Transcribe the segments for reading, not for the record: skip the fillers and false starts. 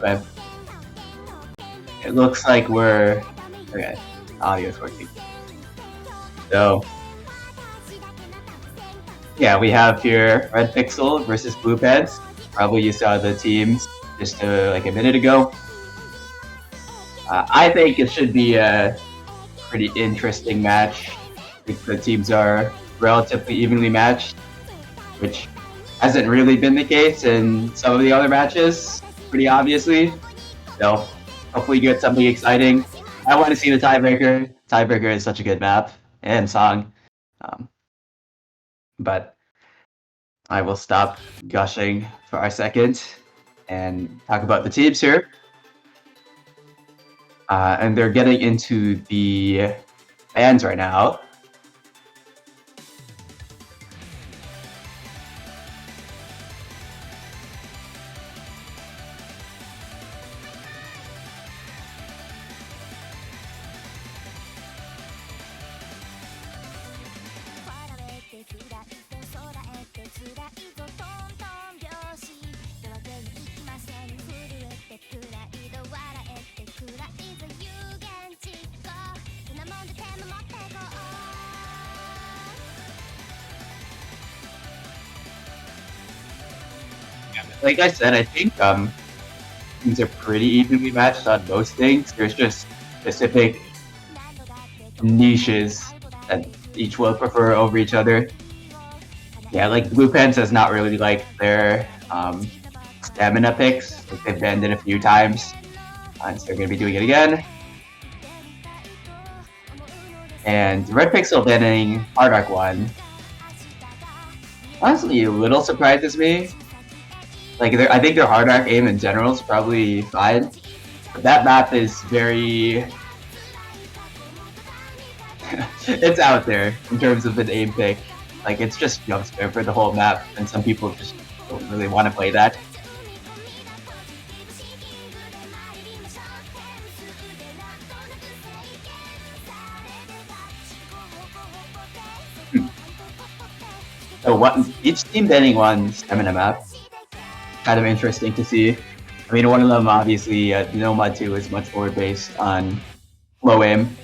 Okay. It looks like we're okay. Audio's working. So yeah, we have here Red Pixel versus Blue Pants. Probably you saw the teams just like a minute ago. I think it should be a pretty interesting match. I think the teams are relatively evenly matched, which hasn't really been the case in some of the other matches, pretty obviously. So hopefully you get something exciting. I want to see the tiebreaker. Tiebreaker is such a good map and song. But I will stop gushing for a second and talk about the teams here. And they're getting into the bands right now. Like I said, I think teams are pretty evenly matched on most things. There's just specific niches that each will prefer over each other. Yeah, like Blue Pants has not really like their stamina picks. Like they've banned it a few times, so they're gonna be doing it again. And Red Pixel banning Hard Arc 1 honestly a little surprises me. Like I think their Hard Arc aim in general is probably fine, but that map is very it's out there in terms of an aim pick. Like it's just jump scare for the whole map, and some people just don't really want to play that. So each team banning one stamina map. Kind of interesting to see. I mean, one of them obviously, Nomad 2 is much more based on low aim.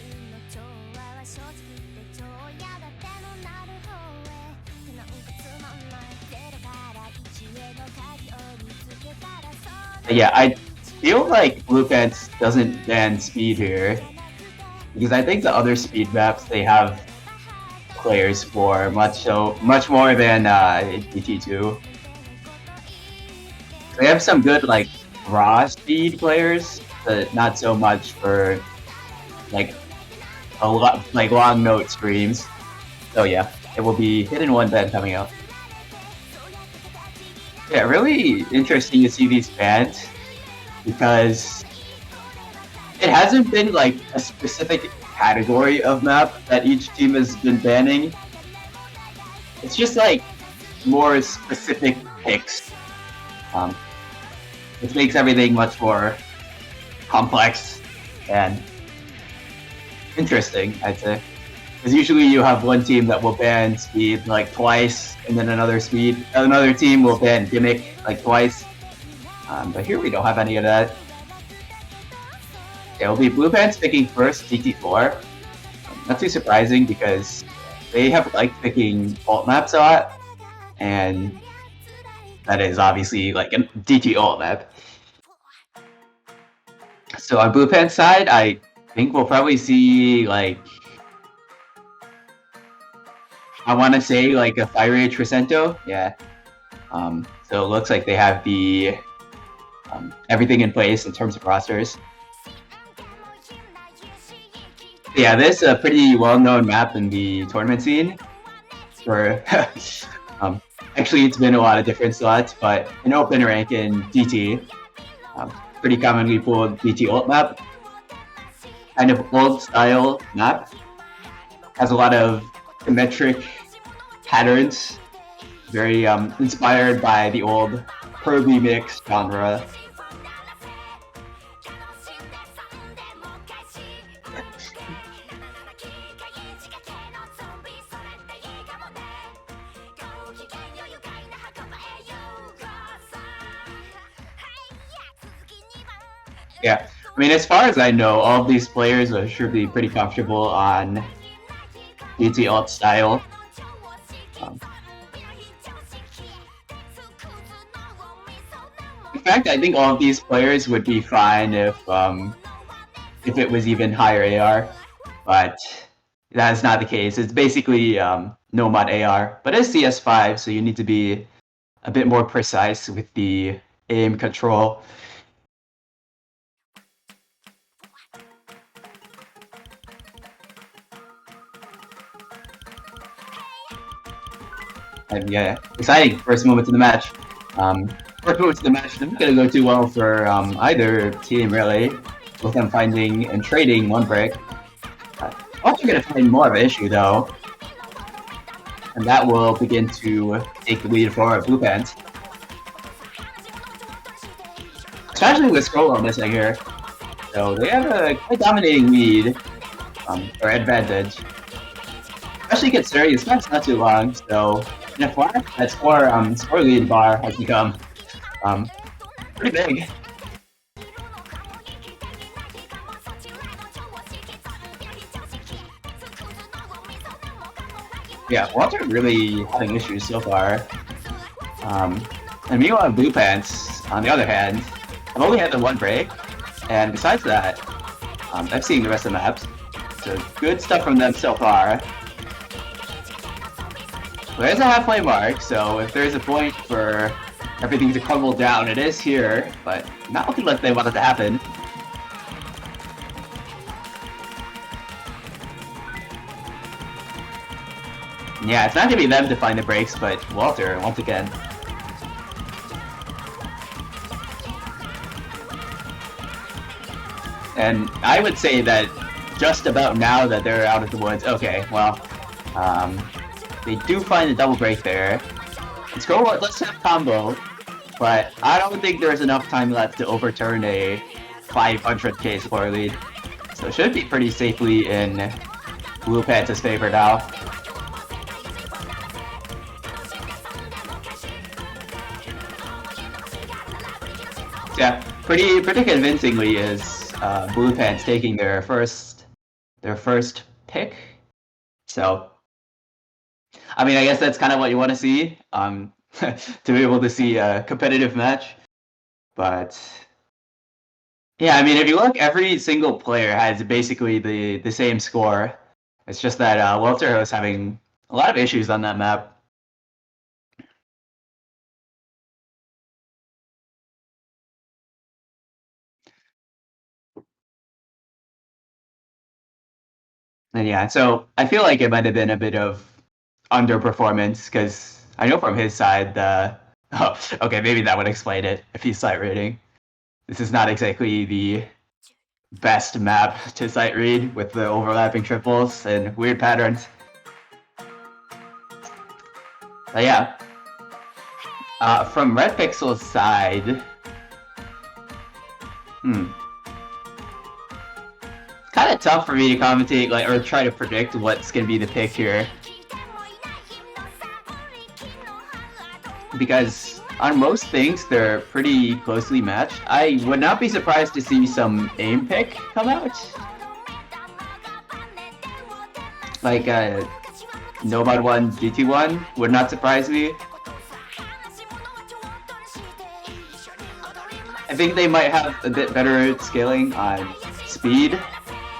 But yeah, I feel like Blue Pants doesn't ban speed here, because I think the other speed maps they have players for much more than DT2. They have some good like raw speed players, but not so much for like a lot like long note streams. So yeah, it will be Hidden One band coming out. Yeah, really interesting to see these bands, because it hasn't been like a specific category of map that each team has been banning. It's just like more specific picks, which makes everything much more complex and interesting, I'd say. Because usually you have one team that will ban speed like twice, and then another team will ban gimmick like twice. But here we don't have any of that. It'll be Blue Pants picking first DT4. Not too surprising because they have liked picking alt maps a lot, and that is obviously like a DT alt map. So on Blue Pants side, I think we'll probably see like, I want to say like a Fire Rage Crescento, yeah. So it looks like they have the everything in place in terms of rosters. Yeah, this is a pretty well-known map in the tournament scene. For actually, it's been a lot of different slots, but an open rank in DT, pretty commonly pulled DT ult map, kind of old style map, has a lot of symmetric patterns, very inspired by the old Pro B mix genre. Yeah, I mean, as far as I know, all of these players should be pretty comfortable on DT alt style. In fact, I think all of these players would be fine if it was even higher AR, but that's not the case. It's basically no mod AR, but it's CS5, so you need to be a bit more precise with the aim control. And yeah, exciting first moment to the match. First moment to the match isn't going to go too well for either team, really. Both them finding and trading one break. Also going to find more of an issue, though. And that will begin to take the lead for Blue Pants. Especially with Scroll missing here. So they have a quite dominating lead, or advantage. Especially considering this match's not too long, so in a flash, that score lead bar has become pretty big. Yeah, Walter really having issues so far. And meanwhile, Blue Pants, on the other hand, have only had the one break, and besides that, I've seen the rest of the maps. So good stuff from them so far. There's a halfway mark, so if there's a point for everything to crumble down, it is here, but not looking like they want it to happen. Yeah, it's not gonna be them to find the breaks, but Walter, once again. And I would say that just about now that they're out of the woods, okay, well, they do find a double break there. Let's go, let's have combo, but I don't think there's enough time left to overturn a 500k score lead. So it should be pretty safely in Blue Pants' favor now. Yeah, pretty convincingly is Blue Pants taking their first pick. So, I mean, I guess that's kind of what you want to see, to be able to see a competitive match. But yeah, I mean, if you look, every single player has basically the same score. It's just that Walter was having a lot of issues on that map. And yeah, so I feel like it might have been a bit of underperformance because I know from his side, oh, okay, maybe that would explain it if he's site rating. this is not exactly the best map to sight read with the overlapping triples and weird patterns. But yeah, from Red Pixel's side, it's kind of tough for me to commentate or try to predict what's gonna be the pick here, because on most things they're pretty closely matched. I would not be surprised to see some aim pick come out, like Nomad 1, GT 1 would not surprise me. I think they might have a bit better scaling on speed.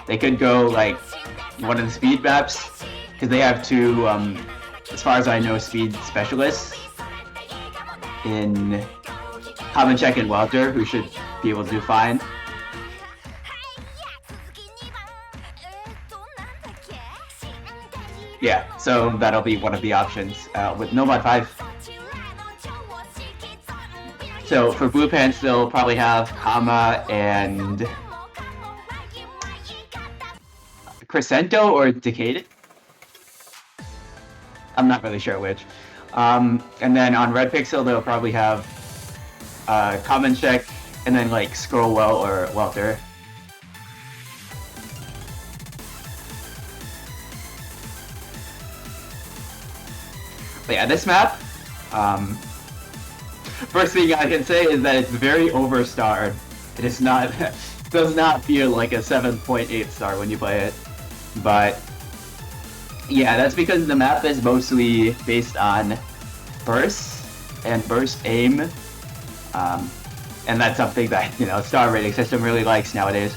They could go like one of the speed maps, because they have two, as far as I know, speed specialists in Check and Welter, who should be able to do fine. Yeah, so that'll be one of the options with Nomad 5. So for Blue Pants, they'll probably have Kama and Crescento or Decaded. I'm not really sure which. And then on Red Pixel, they'll probably have Common Check and then like Scrollwell or Welter. But yeah, this map, first thing I can say is that it's very overstarred. It is not, does not feel like a 7.8 star when you play it. But yeah, that's because the map is mostly based on bursts and burst aim, and that's something that star rating system really likes nowadays.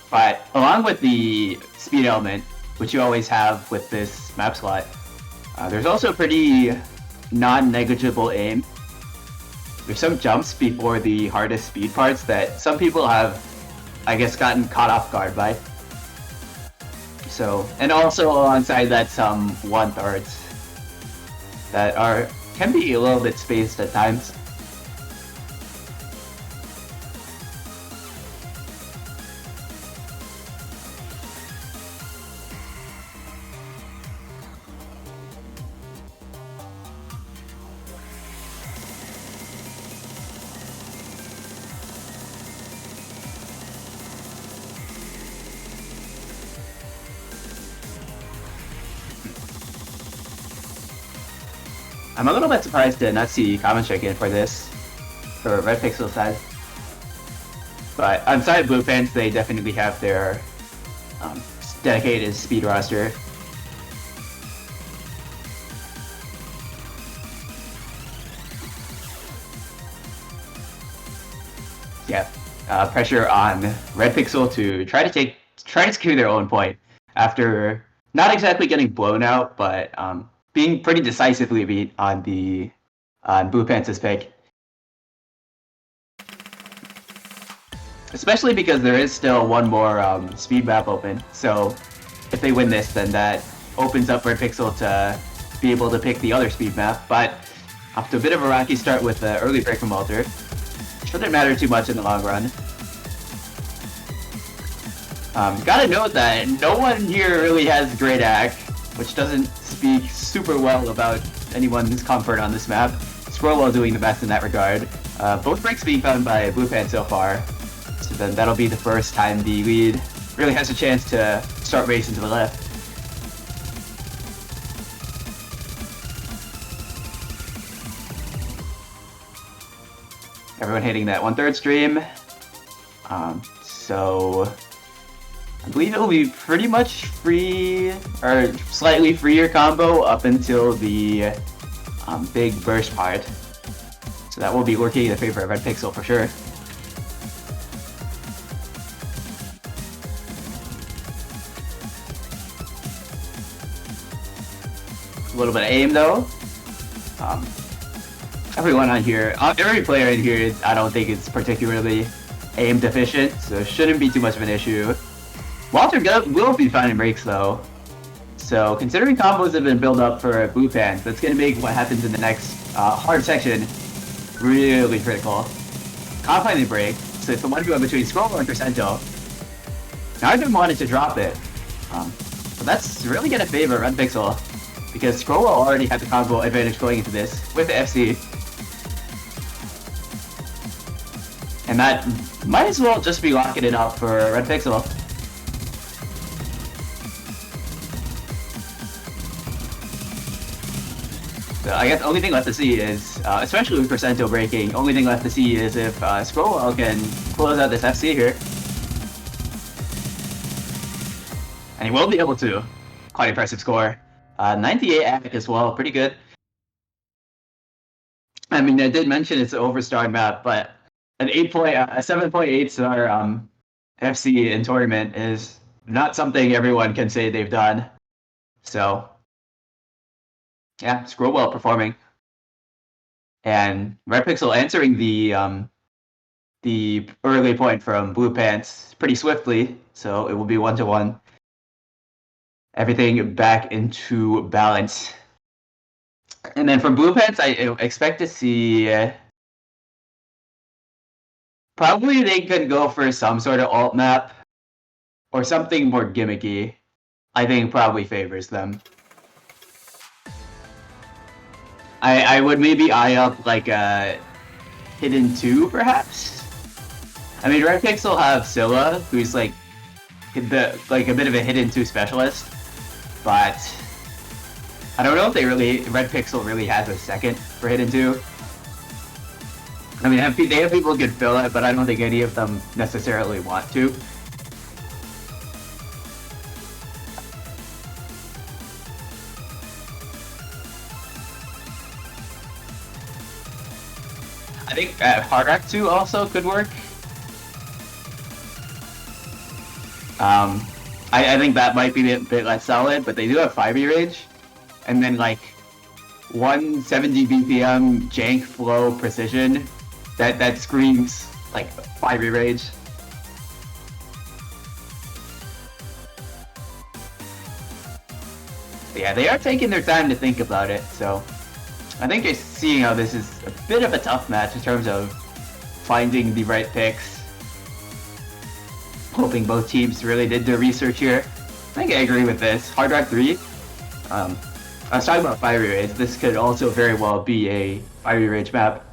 But along with the speed element, which you always have with this map slot, there's also pretty non-negligible aim. There's some jumps before the hardest speed parts that some people have, I guess, gotten caught off guard by. So, and also alongside that, some 1/3s that can be a little bit spaced at times. I'm a little bit surprised to not see Common Check in for this, for Red Pixel side. But on side Blue Pants, they definitely have their dedicated speed roster. Yeah, pressure on Red Pixel to try to secure their own point after not exactly getting blown out, but being pretty decisively beat on Blue Pants' pick. Especially because there is still one more speed map open, so if they win this, then that opens up Red Pixel to be able to pick the other speed map, but off to a bit of a rocky start with the early break from Walter. Shouldn't matter too much in the long run. Gotta note that no one here really has Great Act, which doesn't speak super well about anyone's comfort on this map. Scrollwell doing the best in that regard. Both breaks being found by Blue Pants so far, so then that'll be the first time the lead really has a chance to start racing to the left. Everyone hitting that 1/3 stream. So I believe it will be pretty much free, or slightly freer combo up until the big burst part. So that will be working in the favor of Red Pixel for sure. A little bit of aim though. Everyone on here, every player in here, I don't think is particularly aim deficient, so it shouldn't be too much of an issue. Walter will be finding breaks though, So considering combos have been built up for Blue Pants, that's going to make what happens in the next hard section really critical. Can't find the break, so it's the 1v1 between Scroll and Crescento. Now I've been wanting to drop it, but that's really going to favor Red Pixel, because Scroll already had the combo advantage going into this with the FC. And that might as well just be locking it up for Red Pixel. So I guess the only thing left to see is, especially with Crescento breaking, only thing left to see is if Scroll can close out this FC here. And he will be able to. Quite impressive score. 98 ACK as well, pretty good. I mean, I did mention it's an overstar map, but an 7.8 star FC in tournament is not something everyone can say they've done. So yeah, Scroll well performing. And Red Pixel answering the early point from Blue Pants pretty swiftly, so it will be 1-1. Everything back into balance. And then from Blue Pants, I expect to see probably they could go for some sort of alt map or something more gimmicky. I think probably favors them. I would maybe eye up like a Hidden 2 perhaps. I mean, Red Pixel have Scylla, who's like a bit of a Hidden 2 specialist, but I don't know if Red Pixel really has a second for Hidden 2. I mean, they have people who can fill it, but I don't think any of them necessarily want to. I think Hard Rack 2 also could work. I think that might be a bit less solid, but they do have 5e range. And then like 170 BPM jank flow precision that screams like 5e range. But yeah, they are taking their time to think about it, so I think you're seeing how this is a bit of a tough match in terms of finding the right picks. Hoping both teams really did their research here. I think I agree with this. Hard Rock 3. I was talking about Fiery Rage. This could also very well be a Fiery Rage map.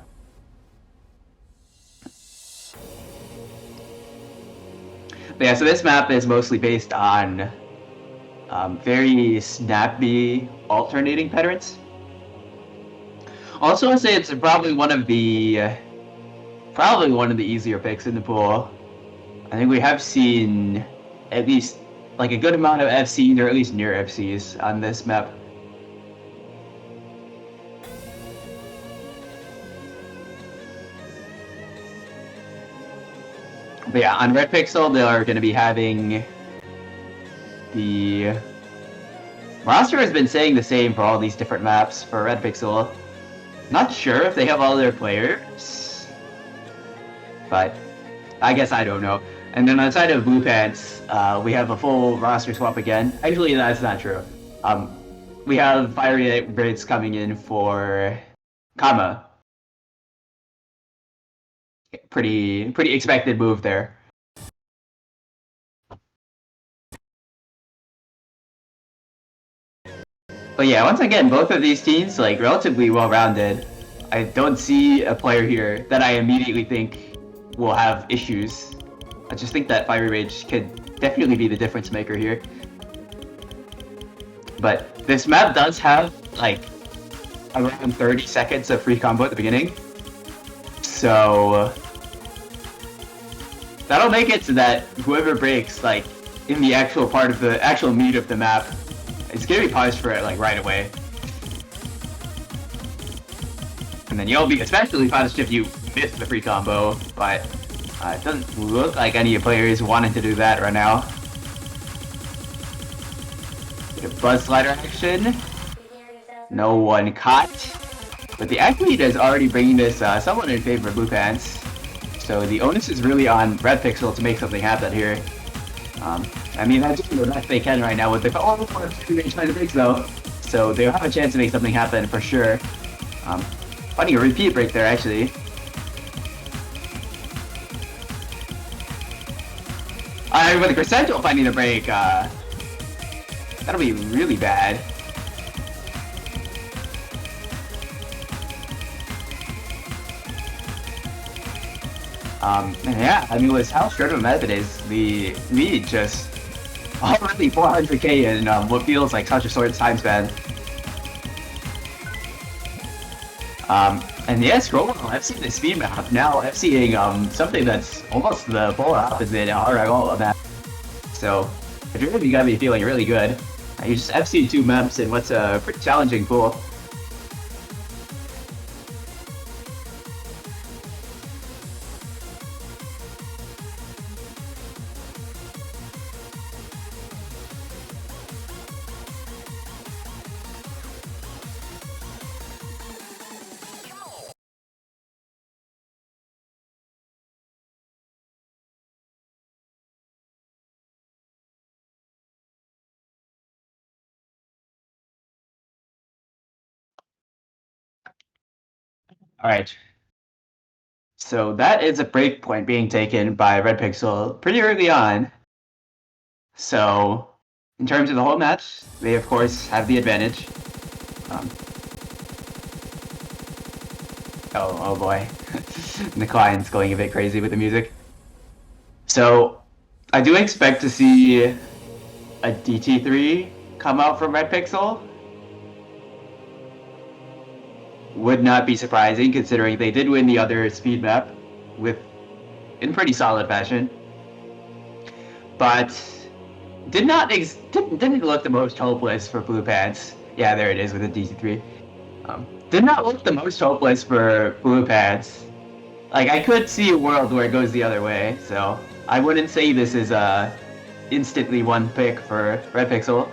But yeah, so this map is mostly based on very snappy alternating patterns. Also, I'd say it's probably one of the easier picks in the pool. I think we have seen at least like a good amount of FCs, or at least near FCs, on this map. But yeah, on Red Pixel, they are going to be having the roster has been saying the same for all these different maps for Red Pixel. Not sure if they have all their players, but I guess I don't know. And then outside of Blue Pants, we have a full roster swap again. Actually, that's not true. We have Fiery Raids coming in for Kama. Pretty expected move there. But yeah, once again, both of these teams, like, relatively well-rounded. I don't see a player here that I immediately think will have issues. I just think that Fiery Rage could definitely be the difference maker here. But this map does have, like, around 30 seconds of free combo at the beginning. So that'll make it so that whoever breaks, like, in the actual part of the actual meat of the map, it's gonna be punished for it, like, right away. And then you'll be especially punished if you miss the free combo, but it doesn't look like any players wanting to do that right now. Bit of Buzz Slider action. No one caught. But the Acme is already bringing this somewhat in favor of Blue Pants. So the onus is really on Red Pixel to make something happen here. I mean, that's the best they can right now with the trying to breaks though. So they'll have a chance to make something happen for sure. Finding a repeat break there actually. With the Crescendo finding the break, that'll be really bad. Yeah, I mean, with how short of a method is, the lead just already 400k in what feels like such a short time span. And yeah, scrolling on FC the speed map, now FCing something that's almost the polar opposite of that. So, if you're really gonna be feeling really good, you just FC 2 maps in what's a pretty challenging pool. Alright. So that is a breakpoint being taken by Red Pixel pretty early on. So, in terms of the whole match, they of course have the advantage. Oh boy. The client's going a bit crazy with the music. So, I do expect to see a DT3 come out from Red Pixel. Would not be surprising considering they did win the other speed map in pretty solid fashion. But didn't look the most hopeless for Blue Pants. Yeah, there it is with the DT3. Did not look the most hopeless for Blue Pants. Like, I could see a world where it goes the other way, so I wouldn't say this is a instantly one pick for Red Pixel.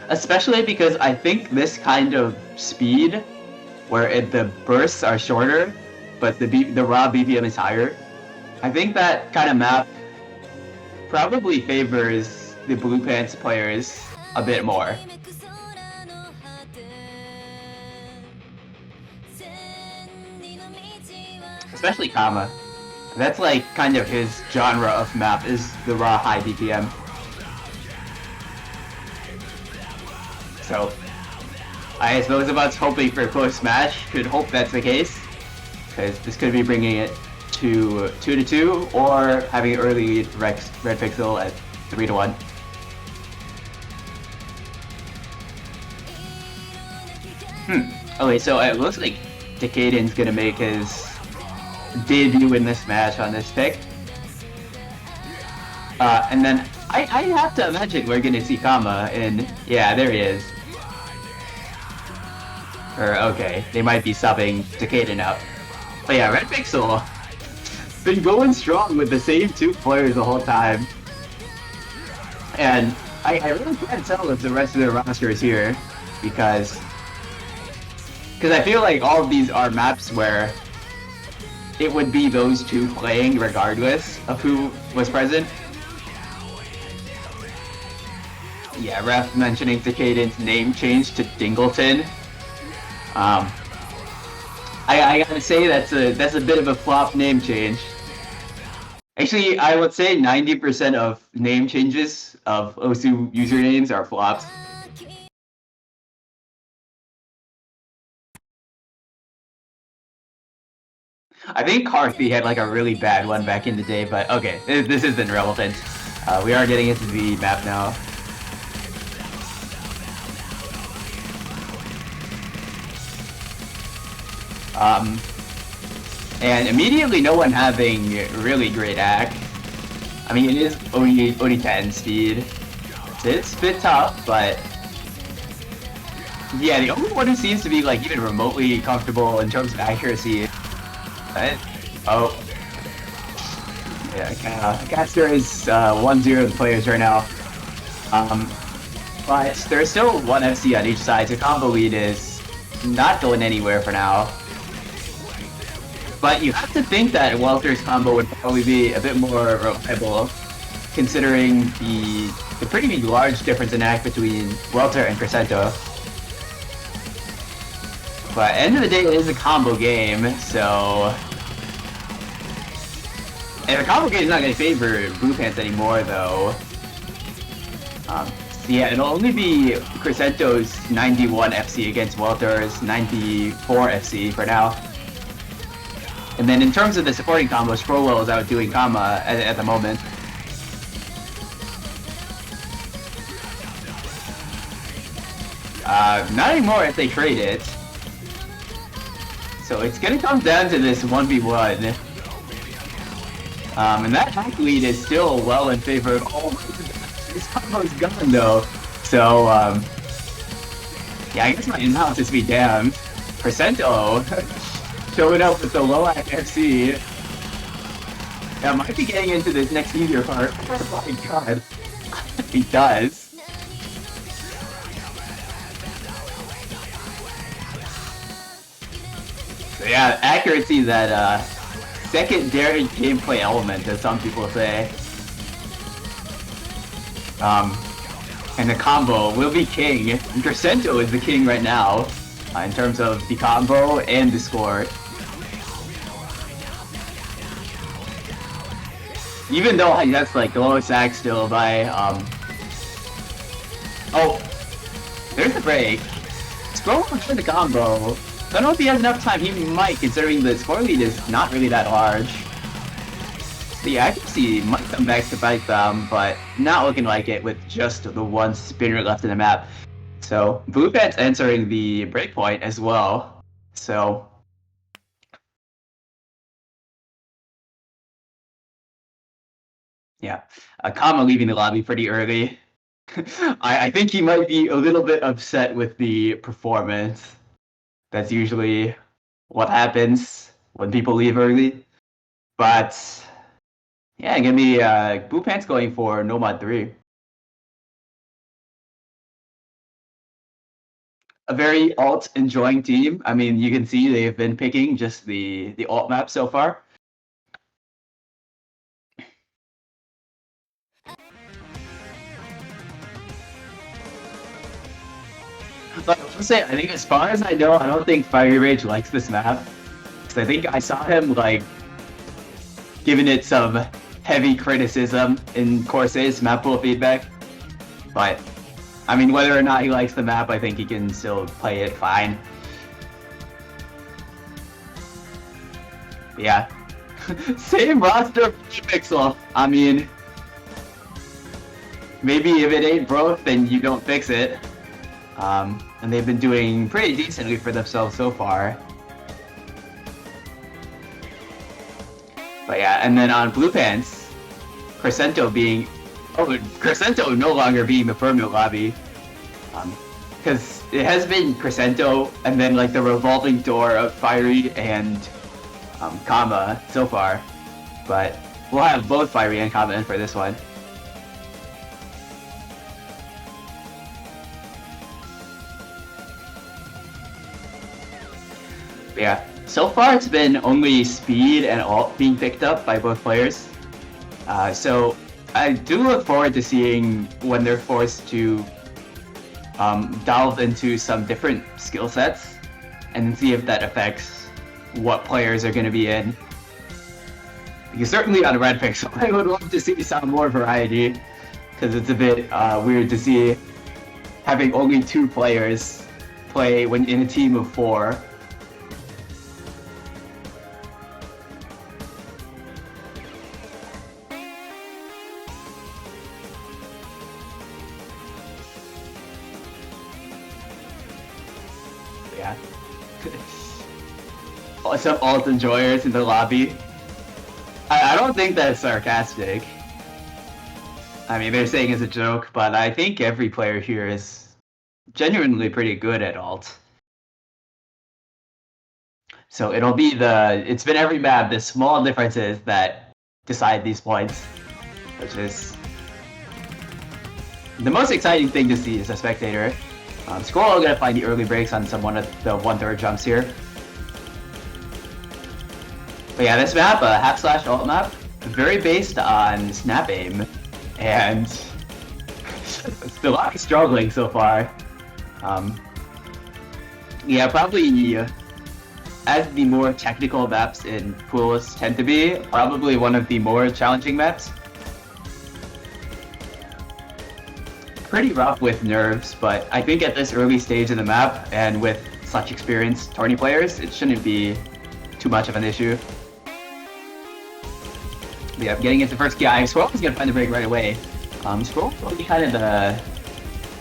Especially because I think this kind of speed, where the bursts are shorter, but the raw BPM is higher, I think that kind of map probably favors the Blue Pants players a bit more. Especially Kama. That's like kind of his genre of map, is the raw high BPM. So, I suppose of us hoping for a close match could hope that's the case, because this could be bringing it to 2-2, or having an early lead Red Pixel at 3-1. Okay, so it looks like Decaden's gonna make his debut in this match on this pick. And then I have to imagine we're gonna see Kama, and yeah, there he is. Or okay, they might be subbing Decaden out. But yeah, Red Pixel been going strong with the same two players the whole time. And I really can't tell if the rest of their roster is here, because I feel like all of these are maps where it would be those two playing regardless of who was present. Yeah, Ref mentioning Decaden's name change to Dingleton. I gotta say that's a bit of a flop name change. Actually, I would say 90% of name changes of OSU usernames are flops. I think Carthy had like a really bad one back in the day, but okay, this isn't relevant. We are getting into the map now. And immediately no one having really great act. I mean, it is only 10 speed. It's a bit tough, but yeah, the only one who seems to be like even remotely comfortable in terms of accuracy. Oh. Yeah, Caster is 1-0 the players right now. But there's still one FC on each side, so combo lead is not going anywhere for now. But you have to think that Welter's combo would probably be a bit more reliable, considering the pretty large difference in act between Welter and Crescento. But at the end of the day, it is a combo game, so... And the combo game is not going to favor Blue Pants anymore, though. So yeah, it'll only be Crescento's 91 FC against Welter's 94 FC for now. And then in terms of the supporting combo, Sprowell is outdoing Kama at the moment. Not anymore if they trade it. So it's gonna come down to this 1v1. And that hack lead is still well in favor of... Oh, this combo's gone though. So, yeah, I guess my analysis be damned. Crescento showing up with the low-act FC. Yeah, might be getting into this next easier part. Oh my god. He does. So yeah, accuracy is that secondary gameplay element, as some people say. And the combo will be king. Crescento is the king right now, in terms of the combo and the score. Even though he has like the lowest act still by oh, there's the break. Scroll for the combo. I don't know if he has enough time. He might, considering the score lead is not really that large. So yeah, I can see he might come back to bite them, but not looking like it with just the one spinner left in the map. So Blue Pants entering the breakpoint as well. So yeah, Kama leaving the lobby pretty early. I think he might be a little bit upset with the performance. That's usually what happens when people leave early. But yeah, give me Blue Pants going for Nomad 3. A very alt enjoying team. I mean, you can see they've been picking just the alt map so far. But I will say, I think as far as I know, I don't think Fiery Rage likes this map. Because I think I saw him, like, giving it some heavy criticism in Corsair's map pool feedback. But, I mean, whether or not he likes the map, I think he can still play it fine. Yeah. Same roster Pixel. I mean, maybe if it ain't broke, then you don't fix it. And they've been doing pretty decently for themselves so far. But yeah, and then on Blue Pants, Crescento being... Oh, Crescento no longer being the permanent lobby. Because it has been Crescento and then like the revolving door of Fiery and Kama so far. But we'll have both Fiery and Kama in for this one. Yeah, so far it's been only speed and alt being picked up by both players. So I do look forward to seeing when they're forced to delve into some different skill sets and see if that affects what players are going to be in. Because certainly on Red Pixel, I would love to see some more variety, because it's a bit weird to see having only 2 players play when in a team of 4. Yeah. Some alt enjoyers in the lobby. I don't think that's sarcastic. I mean, they're saying it's a joke, but I think every player here is genuinely pretty good at alt. So it'll be it's been every map, the small differences that decide these points, which is the most exciting thing to see as a spectator. Squirrel gonna find the early breaks on one of the 1/3 jumps here. But yeah, this map, hack slash alt map, very based on snap aim, and still I'm struggling so far. Yeah, probably as the more technical maps in pools tend to be, probably one of the more challenging maps. Pretty rough with nerves, but I think at this early stage of the map and with such experienced tourney players, it shouldn't be too much of an issue. Yeah, getting into first KI, Squirrel is going to find the break right away. Squirrel will be kind of the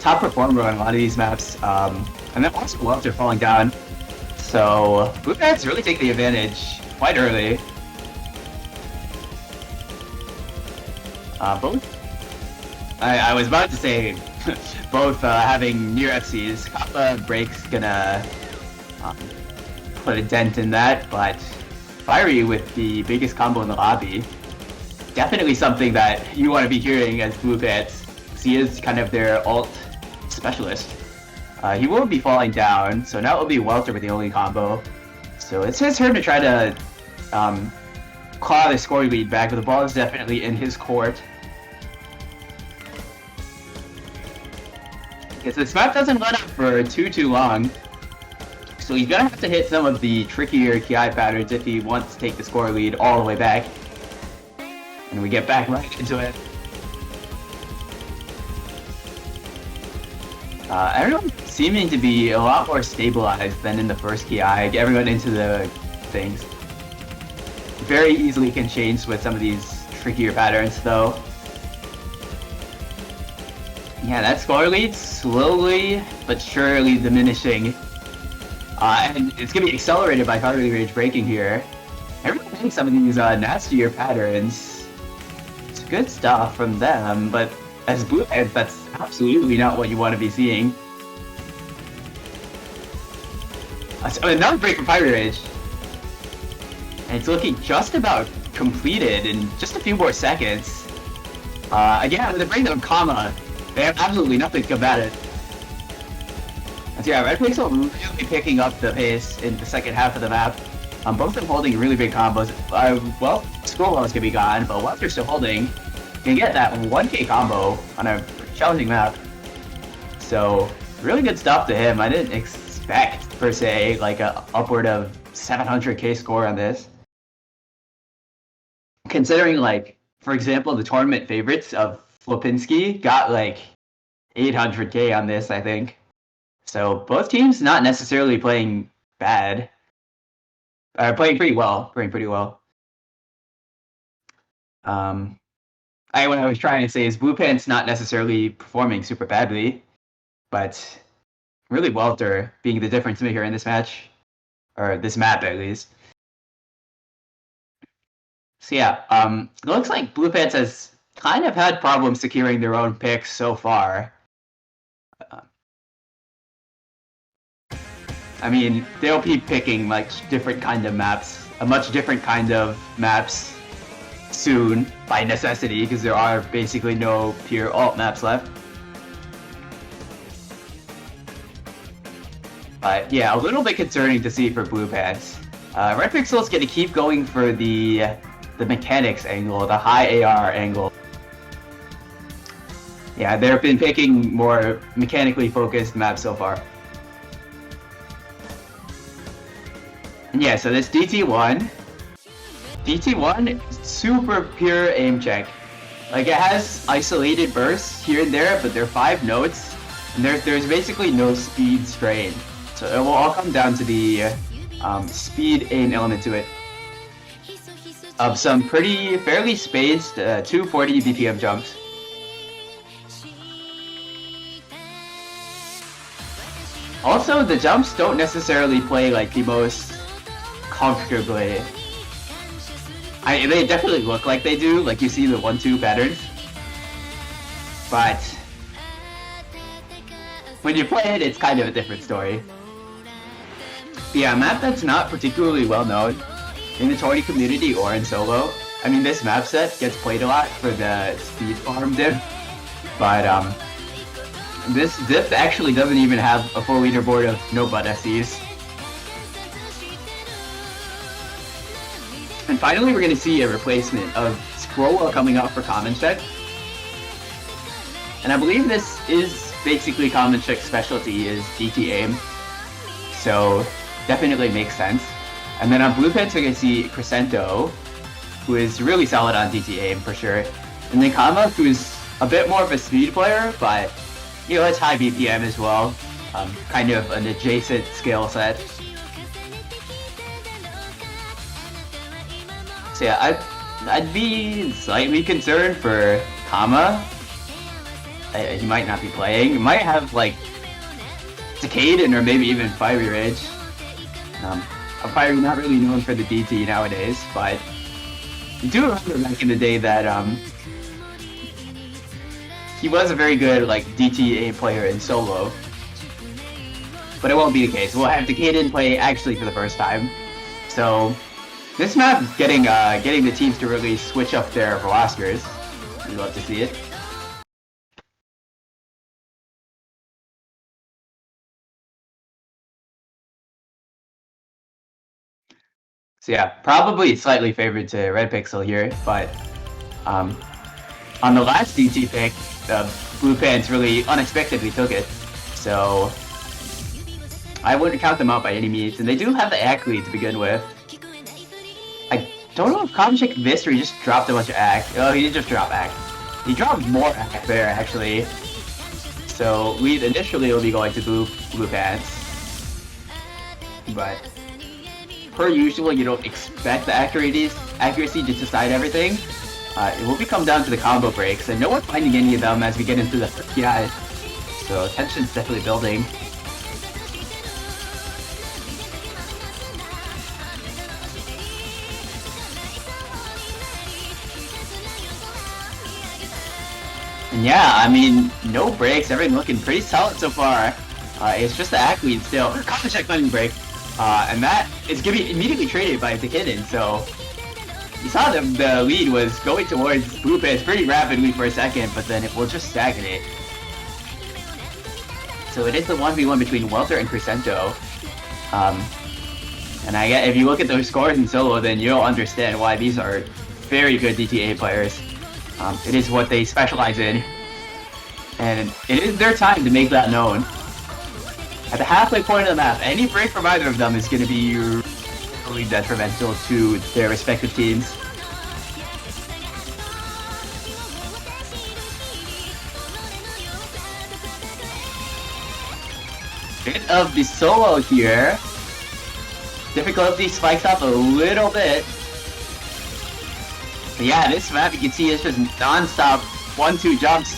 top performer on a lot of these maps, and then also Welter falling down. So Blue Pants really take the advantage quite early. I was about to say both having near FCs. Kappa break's gonna put a dent in that, but Fiery with the biggest combo in the lobby, definitely something that you want to be hearing as Blue Pants. He is kind of their ult specialist. He will be falling down, so now it will be Welter with the only combo. So it's his turn to try to claw the score lead back, but the ball is definitely in his court. Okay, so this map doesn't let up for too long, so he's gonna have to hit some of the trickier KI patterns if he wants to take the score lead all the way back. And we get back right into it. Everyone seeming to be a lot more stabilized than in the first KI. Everyone into the things. Very easily can change with some of these trickier patterns though. Yeah, that score lead slowly but surely diminishing. And it's going to be accelerated by Carly Rage breaking here. Everyone thinks some of these nastier patterns. It's good stuff from them, but as Blue Pants, that's absolutely not what you want to be seeing. So another break from Pirate Rage. And it's looking just about completed in just a few more seconds. Again, with the breakdown comma, they have absolutely nothing to combat it. And so yeah, Red Pixel really picking up the pace in the second half of the map. Both of them holding really big combos. Well, Skullwell's gonna be gone, but Welter's still holding. Can get that 1k combo on a challenging map. So really good stuff to him. I didn't expect per se like a upward of 700k score on this. Considering like, for example, the tournament favorites of Flopinski got like 800k on this, I think. So both teams not necessarily playing bad. Playing pretty well. What I was trying to say is Blue Pants not necessarily performing super badly, but really Welter being the difference maker in this match, or this map at least. So yeah, it looks like Blue Pants has kind of had problems securing their own picks so far. I mean, they'll be picking like different kind of maps, a much different kind of maps soon by necessity, because there are basically no pure alt maps left. But yeah, a little bit concerning to see for Blue Pants. Red Pixel's gonna keep going for the mechanics angle, the high AR angle. Yeah, they've been picking more mechanically focused maps so far. And yeah, so this DT1, super pure aim check. Like it has isolated bursts here and there, but they're 5 nodes, and there's basically no speed strain. So it will all come down to the speed aim element to it. Of some fairly spaced 240 BPM jumps. Also, the jumps don't necessarily play like the most comfortably. They definitely look like they do, like you see the 1-2 patterns. But when you play it, it's kind of a different story. But yeah, a map that's not particularly well known in the tourney community or in solo. I mean, this map set gets played a lot for the speed farm diff, but this diff actually doesn't even have a full leaderboard of no butt SCs. finally we're going to see a replacement of Scrolla coming up for Common Check. And I believe this is basically Common Check's specialty is DT aim. So definitely makes sense. And then on Blue Pants, we're going to see Crescento, who is really solid on DT aim for sure. And then Kama, who's a bit more of a speed player, but you know, it's high BPM as well. Kind of an adjacent skill set. So yeah, I'd be slightly concerned for Kama. He might not be playing. He might have like Decaden or maybe even Fiery Ridge. Fiery not really known for the DT nowadays, but I do remember back in the day that he was a very good like DTA player in solo. But it won't be the case. We'll have Decaden play actually for the first time. So this map getting the teams to really switch up their rosters. We'd love to see it. So yeah, probably slightly favored to Red Pixel here, but on the last DT pick, the Blue Pants really unexpectedly took it. So I wouldn't count them out by any means, and they do have the ACK lead to begin with. I don't know if Comcheck missed or he just dropped a bunch of ACK. Oh, he did just drop ACK. He dropped more ACK there, actually. So lead initially will be going to Blue Pants. But per usual, you don't expect the accuracy to decide everything. It will come down to the combo breaks, and no one's finding any of them as we get into the PI. So tension's definitely building. And yeah, I mean, no breaks, everything looking pretty solid so far. It's just the ACK lead still. Combo check finding break. And that is going to be immediately traded by Decaden, so you saw the lead was going towards Blue Pants pretty rapidly for a second, but then it will just stagnate. So it is the 1v1 between Welter and Crescento. And if you look at those scores in solo, then you'll understand why these are very good DTA players. It is what they specialize in, and it is their time to make that known. At the halfway point of the map, any break from either of them is going to be really detrimental to their respective teams. Bit of the solo here. Difficulty spikes up a little bit. But yeah, this map you can see is just non-stop 1-2 jumps,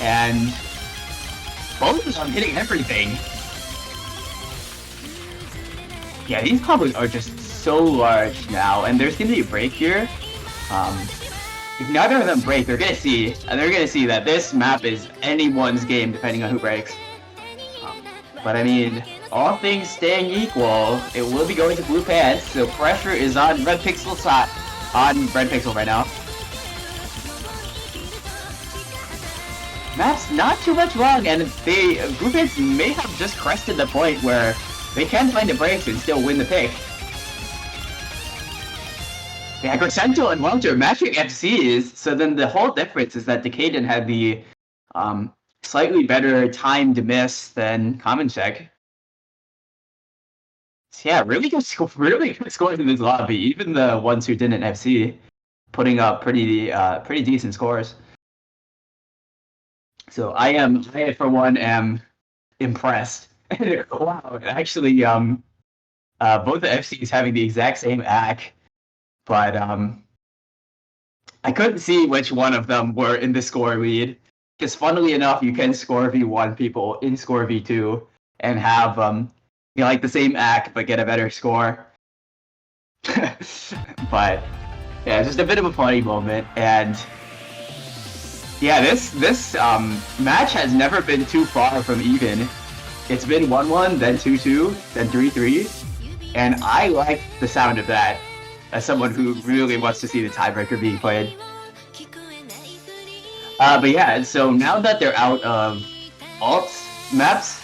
and both of them hitting everything. Yeah, these combos are just so large now, and there's gonna be a break here. If neither of them break, they're gonna see that this map is anyone's game depending on who breaks. But I mean, all things staying equal, it will be going to Blue Pants, so pressure is on Red Pixel right now. Map's not too much long, and Blue Pants may have just crested the point where they can find the breaks and still win the pick. Yeah, Crescento and Welter matching FCs, so then the whole difference is that Decaden had the slightly better timed miss than Common Check. So yeah, really good scores in this lobby. Even the ones who didn't FC putting up pretty decent scores. So I for one am impressed. Wow, actually, both the FCs having the exact same ACK, but I couldn't see which one of them were in the score lead. Because funnily enough, you can score V1 people in score V2 and have like the same ACK but get a better score. But yeah, just a bit of a funny moment, and yeah, this match has never been too far from even. It's been 1-1, then 2-2, then 3-3, and I like the sound of that as someone who really wants to see the tiebreaker being played. But yeah, so now that they're out of alt maps,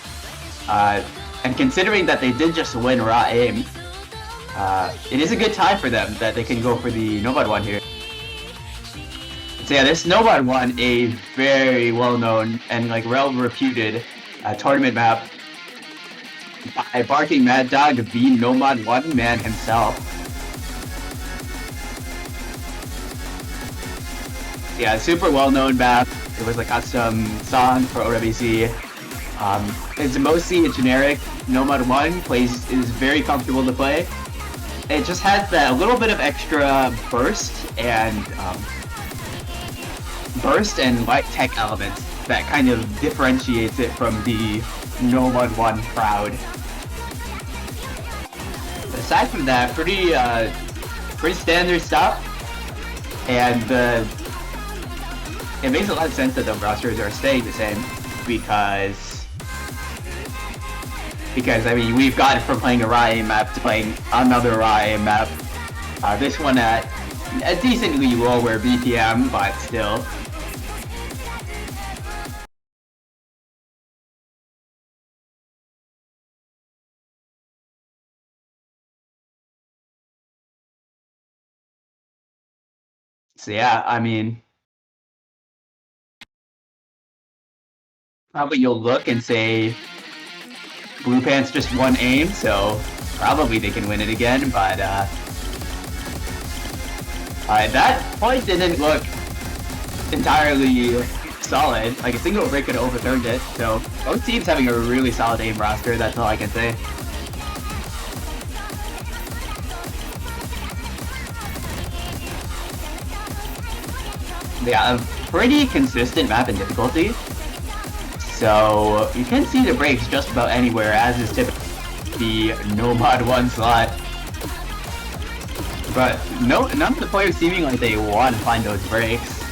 and considering that they did just win raw aim, it is a good time for them that they can go for the Nomad 1 here. So yeah, this Nomad 1, a very well-known and like well-reputed tournament map by Barking Mad Dog, the Nomad 1 man himself. Yeah, super well-known map. It was a custom song for OWC. It's mostly a generic Nomad 1, is very comfortable to play. It just has that a little bit of extra burst and light tech elements that kind of differentiates it from the Nomad 1 crowd. Aside from that, pretty standard stuff, and it makes a lot of sense that the rosters are staying the same because I mean we've gone from playing a Ryan map to playing another Ryan map. This one at a decently lower BPM, but still. So yeah, I mean, probably you'll look and say Blue Pants just won aim, so probably they can win it again, but that point didn't look entirely solid. Like a single break could have overturned it, so both teams having a really solid aim roster, that's all I can say. Yeah, a pretty consistent map in difficulty. So you can see the breaks just about anywhere, as is typically the Nomad 1 slot. But none of the players seeming like they want to find those breaks.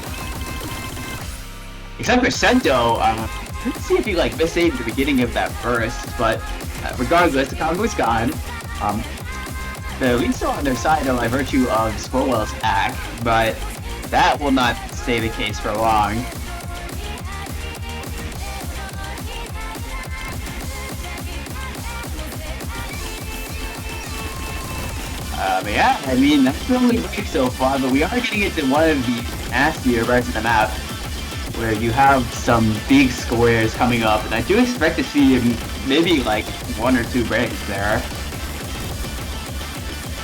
Except for Sento, let's see if he like missaved the beginning of that burst, but regardless, the combo's gone. The lead's still on their side by virtue of Scrollwell's hack, but that will not stay the case for long. But yeah, I mean, that's the only break so far, but we are getting into one of the nastier parts of the map, where you have some big squares coming up, and I do expect to see maybe like 1 or 2 breaks there.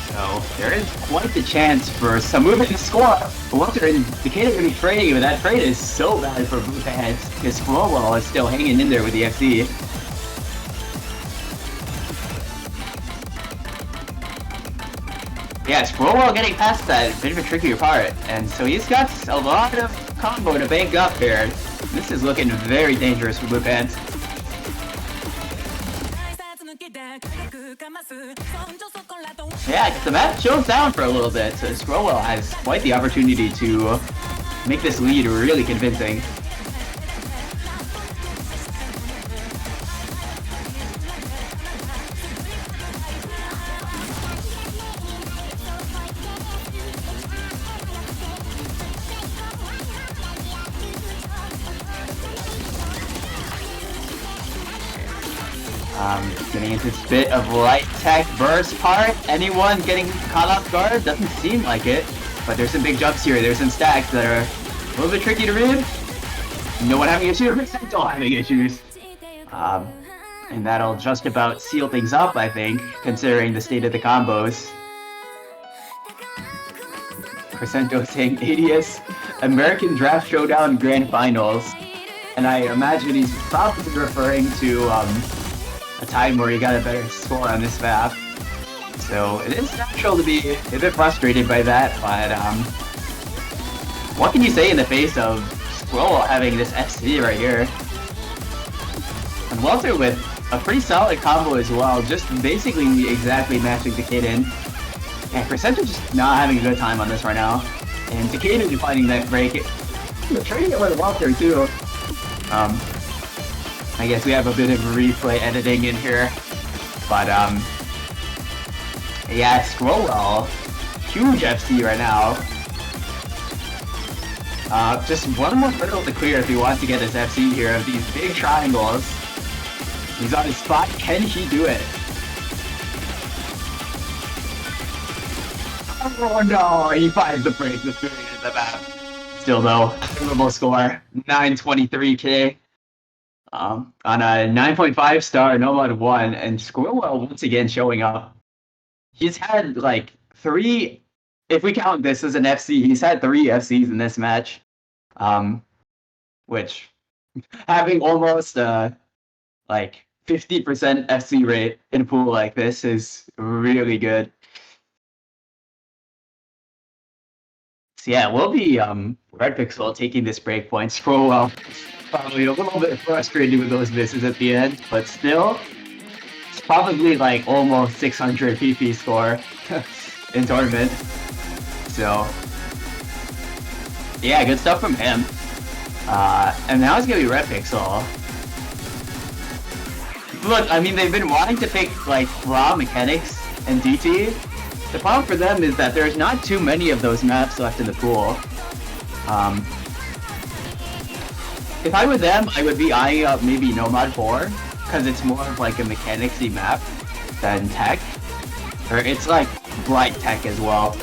So there is quite the chance for some movement to score. Walter and Decatur are going to be trading, but that trade is so bad for Blue Pants, because Scrollwell is still hanging in there with the FC. Yeah, Scrollwell getting past that bit of a trickier part, and so he's got a lot of combo to bank up here. This is looking very dangerous for Blue Pants. Yeah, the map chills down for a little bit, so Scrollwell has quite the opportunity to make this lead really convincing. Getting into this bit of light tech burst part. Anyone getting caught off guard? Doesn't seem like it, but there's some big jumps here. There's some stacks that are a little bit tricky to read. No one having issues, Sento having issues. And that'll just about seal things up, I think, considering the state of the combos. Crescento saying 80th American Draft Showdown Grand Finals. And I imagine he's probably referring to a time where he got a better score on this map. So it is natural to be a bit frustrated by that, but what can you say in the face of Scroll having this FC right here? And Walter with a pretty solid combo as well, just basically exactly matching Decaden. And Crescento just not having a good time on this right now. And Decaden finding that break. Trading it with Walter too. I guess we have a bit of replay editing in here, but yeah, Scrollwell, huge FC right now. Just one more hurdle to clear if he wants to get his FC here of these big triangles. He's on his spot. Can he do it? Oh no, he finds the break the very end of the map. Still though, favorable score, 923k. On a 9.5 star, Nomad 1, and Squirrel once again showing up. He's had like 3, if we count this as an FC, he's had 3 FCs in this match. Which, having almost like 50% FC rate in a pool like this is really good. So yeah, we'll be Red Pixel taking this breakpoint. Scroll probably a little bit frustrated with those misses at the end, but still, it's probably like almost 600 PP score in tournament. So yeah, good stuff from him. And now it's gonna be Red Pixel. Look, I mean, they've been wanting to pick like raw mechanics and DT. The problem for them is that there's not too many of those maps left in the pool. If I were them, I would be eyeing up maybe Nomad 4, because it's more of like a mechanics-y map than tech. Or it's like bright tech as well.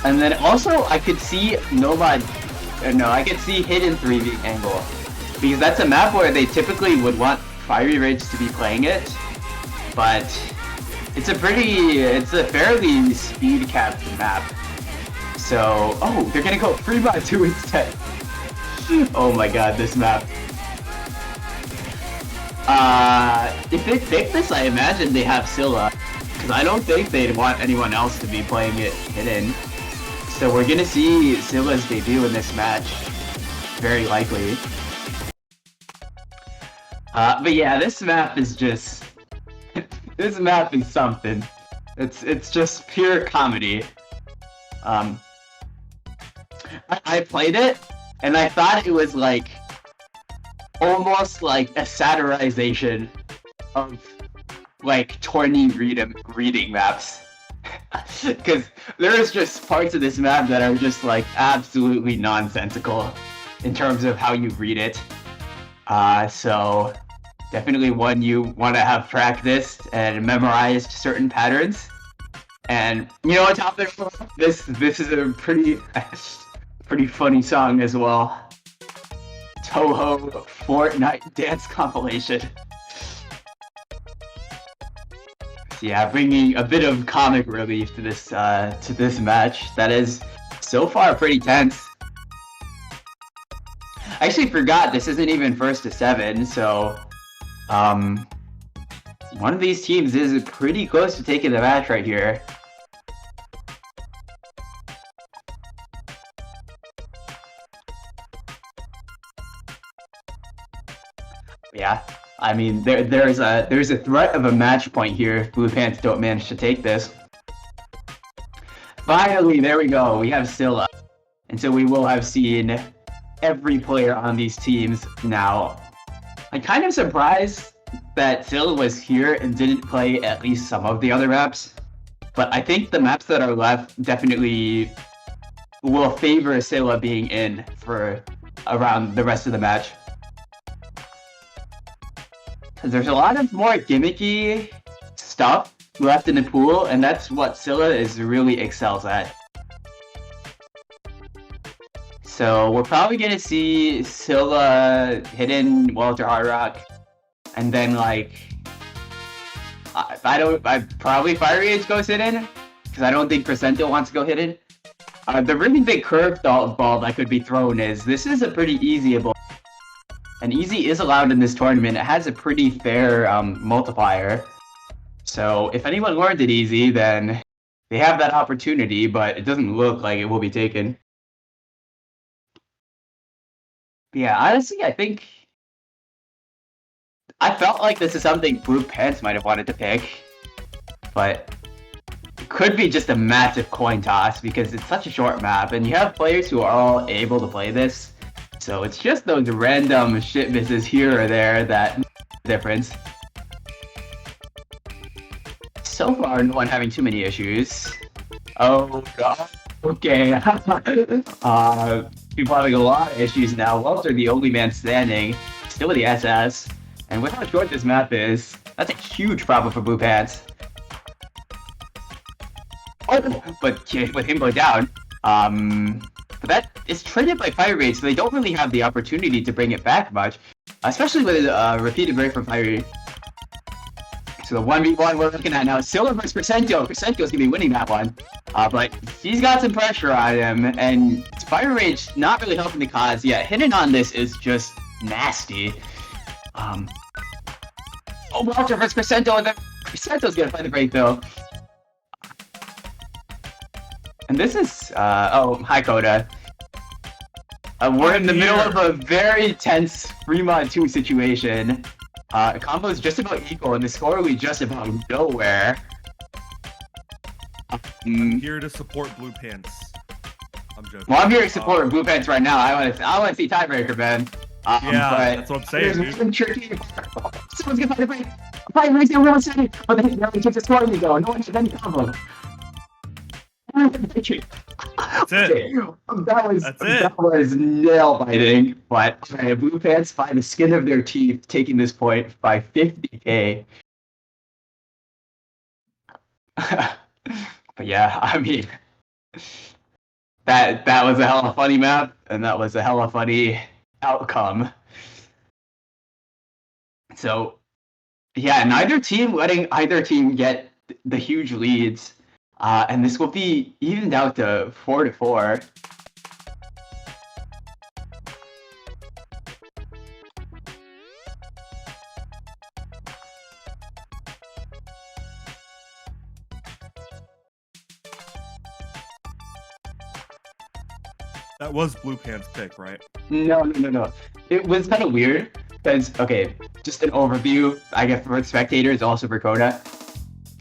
And then also, I could see I could see Hidden 3v Angle. Because that's a map where they typically would want Fiery Rage to be playing it. But it's a fairly speed-capped map. So, oh, they're gonna go 3x2 instead. Oh my god, this map. If they pick this, I imagine they have Scylla. Because I don't think they'd want anyone else to be playing it hidden. So we're gonna see Scylla's debut in this match. Very likely. But yeah, this map is just... this map is something. It's just pure comedy. I played it, and I thought it was like... almost like a satirization of like tourney reading maps. Because there's just parts of this map that are just like absolutely nonsensical in terms of how you read it. So definitely one you want to have practiced and memorized certain patterns. And you know, on top of this is a pretty funny song as well. Touhou Fortnite dance compilation. So yeah, bringing a bit of comic relief to this match that is so far pretty tense. I actually forgot this isn't even first to 7, so one of these teams is pretty close to taking the match right here. Yeah, I mean there's a threat of a match point here if Blue Pants don't manage to take this. Finally, there we go. We have Scylla, and so we will have seen every player on these teams now. I'm kind of surprised that Scylla was here and didn't play at least some of the other maps, but I think the maps that are left definitely will favor Scylla being in for around the rest of the match. There's a lot of more gimmicky stuff left in the pool, and that's what Scylla really excels at. So we're probably gonna see Scylla hidden Walter Hard Rock, and then like probably Fire Rage goes hidden, because I don't think Percento wants to go hidden. The really big curveball that could be thrown is this is a pretty easy ability. And easy is allowed in this tournament. It has a pretty fair multiplier. So if anyone learned it easy, then they have that opportunity, but it doesn't look like it will be taken. But yeah, honestly, I felt like this is something Blue Pants might have wanted to pick, but it could be just a massive coin toss because it's such a short map, and you have players who are all able to play this. So it's just those random shit misses here or there that make a difference. So far, no one having too many issues. Oh god. Okay. People having a lot of issues now. Walter, the only man standing, still with the SS. And with how short this map is, that's a huge problem for Blue Pants. but with him going down, but that is traded by Fire Rage, so they don't really have the opportunity to bring it back much, especially with a repeated break from Fire Rage. So the 1v1 we're looking at now is Silla versus Percento. Percento's gonna be winning that one. But he's got some pressure on him, and Fire Rage not really helping the cause yet. Hitting on this is just nasty. Oh, Walter versus Percento, and then Percento's gonna play the break though. And this is, oh, hi Coda. We're in the middle of a very tense Fremont 2 situation. Combo is just about equal, and the score will be just about nowhere. I'm here to support Blue Pants. I'm joking. Well, I'm here to support Blue Pants right now. I want to see tiebreaker, man. Yeah, but that's what I'm saying, dude. One tricky. Someone's gonna find the break. Fire Rage in real city, but they never keeps the scoring to go. No one has any combo. That's it. That was nail biting, but Blue Pants by the skin of their teeth taking this point by 50k. But yeah, I mean, that was a hella funny map, and that was a hella funny outcome. So yeah, neither team letting either team get the huge leads. And this will be evened out to 4-4. That was Blue Pants' pick, right? No. It was kind of weird because, okay, just an overview, I guess, for the spectators, also for Coda.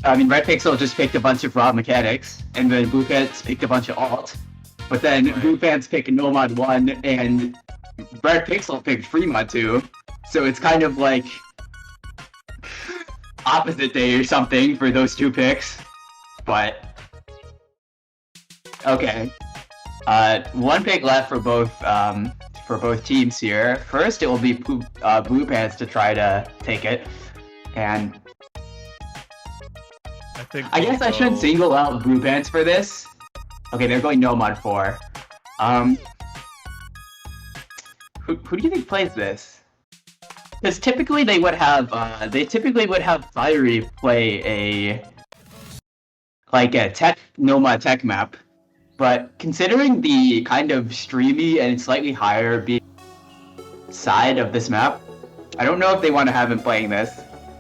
I mean, Red Pixel just picked a bunch of raw mechanics, and then Blue Pants picked a bunch of alt. But then Blue Pants picked Nomad 1, and Red Pixel picked Fremont 2. So it's kind of like opposite day or something for those two picks. But okay, one pick left for both teams here. First, it will be Blue Pants to try to take it, and I guess I should single out Blue Pants for this. Okay, they're going Nomad 4. Who do you think plays this? Because typically they would have Fiery play a tech Nomad tech map, but considering the kind of streamy and slightly higher beat side of this map, I don't know if they want to have him playing this.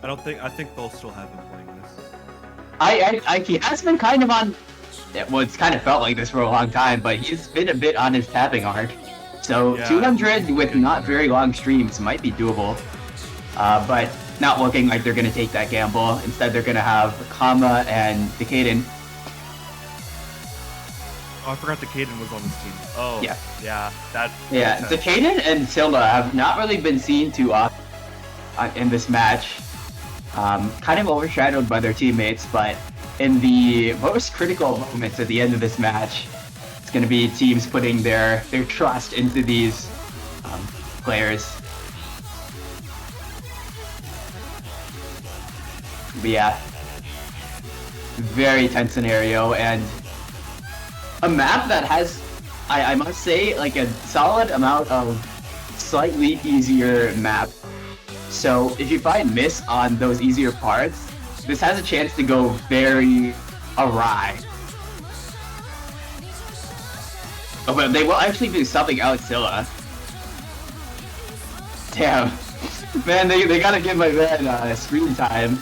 I think they'll still have him playing this. He has been kind of on. Well, it's kind of felt like this for a long time, but he's been a bit on his tapping arc. So yeah, 200 with not very long streams might be doable, but not looking like they're gonna take that gamble. Instead, they're gonna have Kama and Decaden. Oh, I forgot Decaden was on this team. Oh, yeah, Decaden and Silla have not really been seen too often in this match. Kind of overshadowed by their teammates, but in the most critical moments at the end of this match, it's going to be teams putting their trust into these players. But yeah, very tense scenario, and a map that has, I must say, like a solid amount of slightly easier map. So if you find miss on those easier parts, this has a chance to go very awry. Oh, but they will actually be subbing out Silla. Damn. Man, they gotta give my man screen time.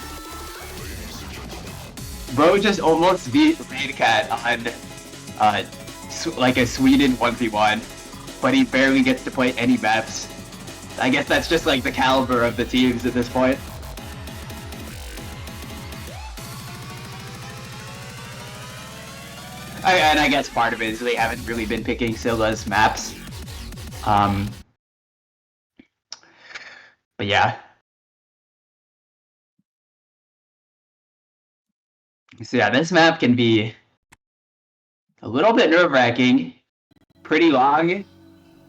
Bro just almost beat Raidcat on like a Sweden 1v1, but he barely gets to play any maps. I guess that's just like the caliber of the teams at this point. And I guess part of it is they haven't really been picking Silla's maps. But yeah. So yeah, this map can be a little bit nerve-wracking, pretty long,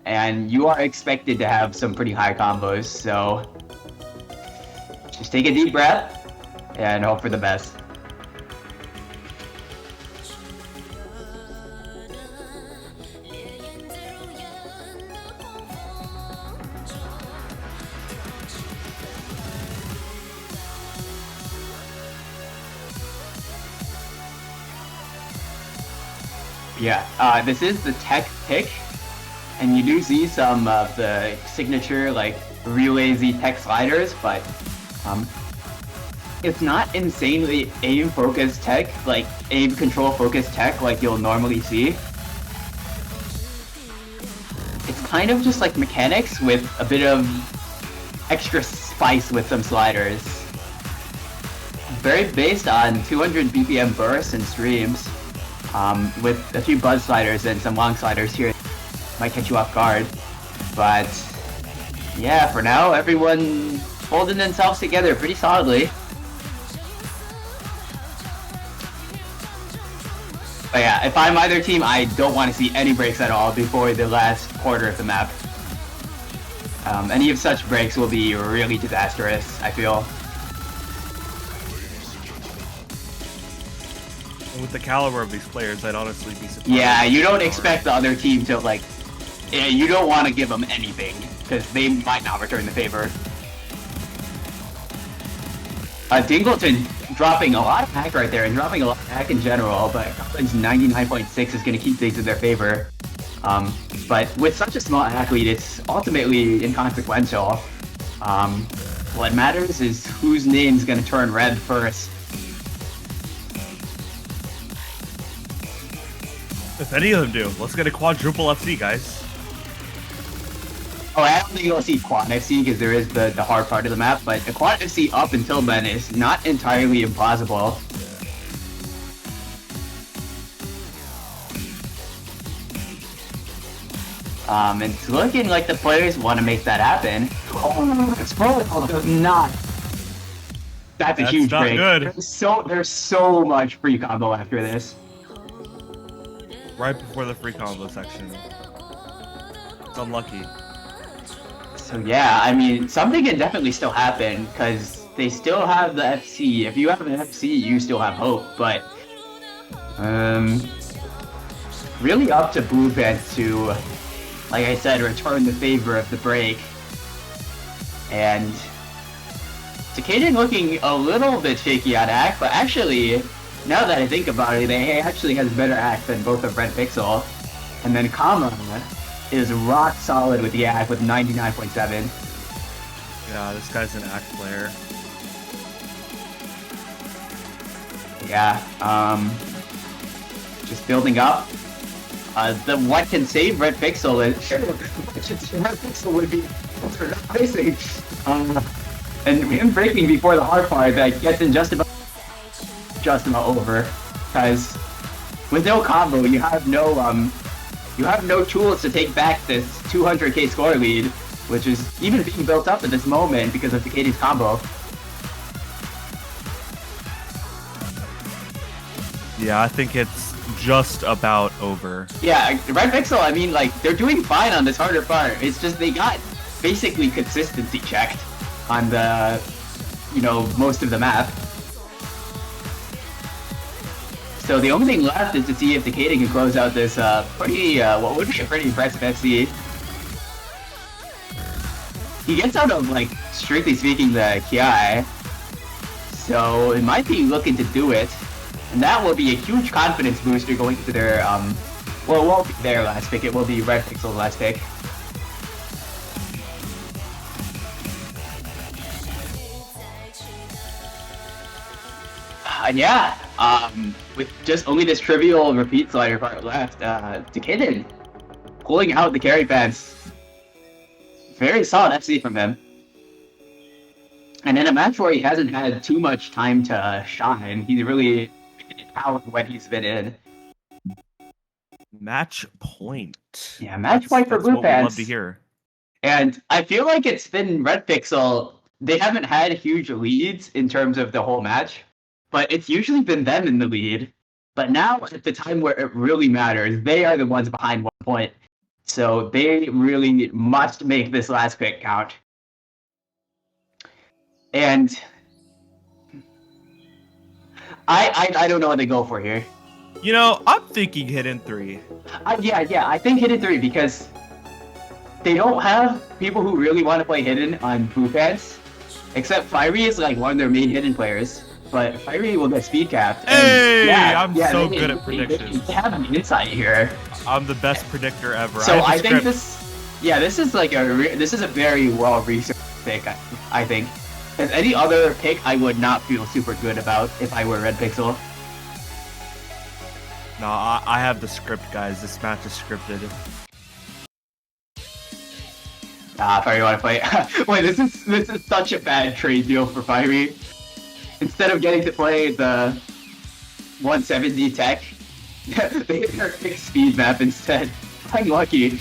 and you are expected to have some pretty high combos, so just take a deep breath and hope for the best. Yeah, this is the tech pick, and you do see some of the signature like Relay Z tech sliders, but it's not insanely aim focused tech, like aim control focused tech like you'll normally see. It's kind of just like mechanics with a bit of extra spice with some sliders. Very based on 200 BPM bursts and streams, with a few buzz sliders and some long sliders here. Might catch you off guard, but yeah, for now everyone holding themselves together pretty solidly. But yeah, if I'm either team, I don't want to see any breaks at all before the last quarter of the map. Any of such breaks will be really disastrous, I feel. With the caliber of these players, I'd honestly be surprised. Yeah, you don't expect the other team to like... Yeah, you don't want to give them anything, because they might not return the favor. Dingleton dropping a lot of hack right there, and dropping a lot of hack in general, but Goblin's 99.6 is going to keep things in their favor. But with such a small hack lead, it's ultimately inconsequential. What matters is whose name's going to turn red first. If any of them do, let's get a quadruple FC, guys. Oh, I don't think you'll see Quad FC because there is the hard part of the map, but a Quad FC up until then is not entirely impossible. It's looking like the players want to make that happen. Oh, it's protocol does not. That's a huge not break. Good. There's so much free combo after this. Right before the free combo section. It's unlucky. So yeah, I mean, something can definitely still happen, because they still have the FC. If you have an FC, you still have hope, but... really up to Blue Pants to, like I said, return the favor of the break. And... Takeda looking a little bit shaky on act, but actually, now that I think about it, they actually has better act than both of Red Pixel. And then Kama is rock solid with the act with 99.7. Yeah, this guy's an act player. Yeah, just building up. The what can save Red Pixel is Red Pixel would be facing. And him breaking before the hard part that gets him just about over, because with no combo you have no tools to take back this 200k score lead, which is even being built up at this moment because of Takeda's combo. Yeah, I think it's just about over. Yeah, Red Pixel, I mean, like, they're doing fine on this harder part. It's just they got basically consistency checked on the, most of the map. So the only thing left is to see if Takeda can close out this what would be a pretty impressive FC. He gets out of, like, strictly speaking, the Kiai. So it might be looking to do it. And that will be a huge confidence booster going into their, well, it won't be their last pick, it will be Red Pixel's last pick. And yeah, with just only this trivial repeat slider part left, Takeda pulling out the carry pants. Very solid FC from him. And in a match where he hasn't had too much time to shine, he's really out when he's been in. Match point. Yeah, match point for Blue Pants. Love to hear. And I feel like it's been Red Pixel. They haven't had huge leads in terms of the whole match, but it's usually been them in the lead. But now, at the time where it really matters, they are the ones behind 1 point. So they really must make this last pick count. And I don't know what to go for here. I'm thinking Hidden 3. Yeah, I think Hidden 3 because they don't have people who really want to play Hidden on Blue Pants, except Fiery is like one of their main Hidden players. but Fiery will get speed capped. Hey, And I'm so good at predictions. They have an insight here. I'm the best predictor ever. So I think script. this is like this is a very well researched pick. I think. As any other pick, I would not feel super good about if I were Red Pixel. No, I have the script, guys. This match is scripted. Fiery want to play. Wait, this is such a bad trade deal for Fiery. Instead of getting to play the 170 tech, they hit their fixed speed map instead. I'm lucky.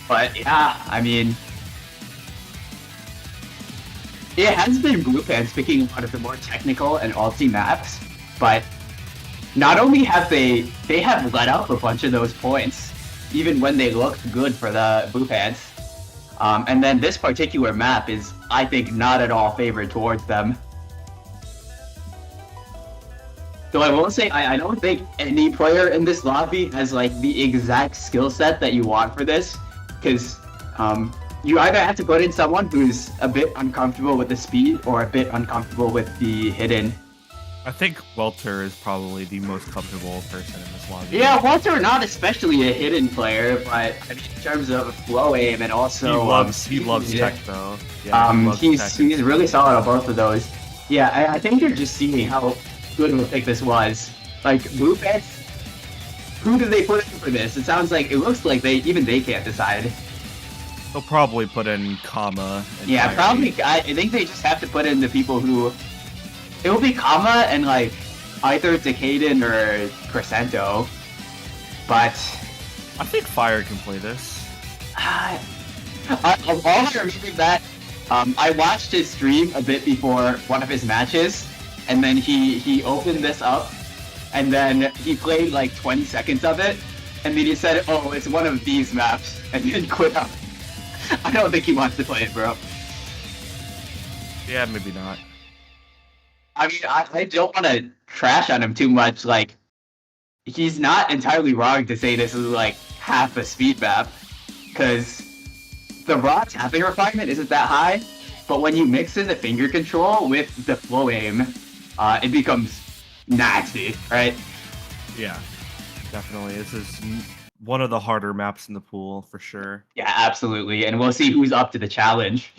But yeah, I mean, it has been Blue Pants picking one of the more technical and ulti maps, but not only have they have let up a bunch of those points, even when they looked good for the Blue Pants. And then this particular map is, I think, not at all favored towards them. So I will say, I don't think any player in this lobby has like the exact skill set that you want for this, because you either have to put in someone who's a bit uncomfortable with the speed or a bit uncomfortable with the hidden. I think Welter is probably the most comfortable person in this lobby. Yeah, Welter not especially a hidden player, but I mean, in terms of flow aim and also he loves tech though. Yeah, he's really solid on both of those. Yeah, I think you're just seeing how good of a pick this was. Like Blue Pants, who did they put in for this? It looks like they can't decide. They'll probably put in Kama. Yeah, probably. I think they just have to put in the people who. It will be Kama and like either Decaden or Crescento, but I think Fire can play this. All I remember that I watched his stream a bit before one of his matches, and then he opened this up, and then he played like 20 seconds of it, and then he said, "Oh, it's one of these maps," and then quit up. I don't think he wants to play it, bro. Yeah, maybe not. I mean, I don't want to trash on him too much. Like, he's not entirely wrong to say this is like half a speed map, because the raw tapping refinement isn't that high, but when you mix in the finger control with the flow aim, it becomes nasty, right? Yeah, definitely. This is one of the harder maps in the pool, for sure. Yeah, absolutely, and we'll see who's up to the challenge.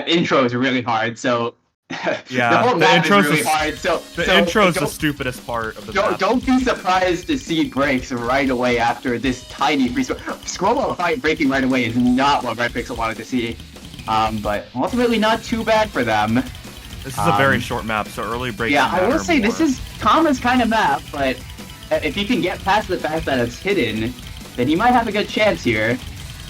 Intro is really hard, so yeah, the whole map is really hard. The intro is the stupidest part of the map. Don't be surprised to see breaks right away after this tiny free scroll fight breaking right away is not what Red Pixel wanted to see, but ultimately not too bad for them. This is a very short map, so early breaks. Yeah, I will say this is Kama's kind of map, but if you can get past the fact that it's hidden, then he might have a good chance here.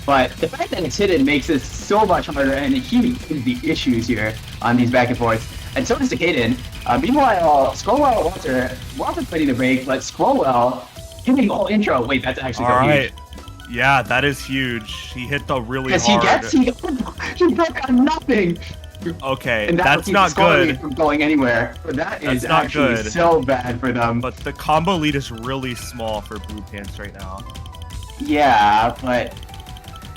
But the fact that it's hidden makes this so much harder, and he is the issues here on these back and forths. And so does Decaden. Meanwhile, Scrollwell Walter's fighting the break, but Scrollwell hitting the whole intro. Wait, that's actually so huge. Yeah, that is huge. He hit the really hard. Because he broke on nothing. Okay, and that's not good. From going anywhere. But that is not actually good. So bad for them. But the combo lead is really small for Blue Pants right now. Yeah, but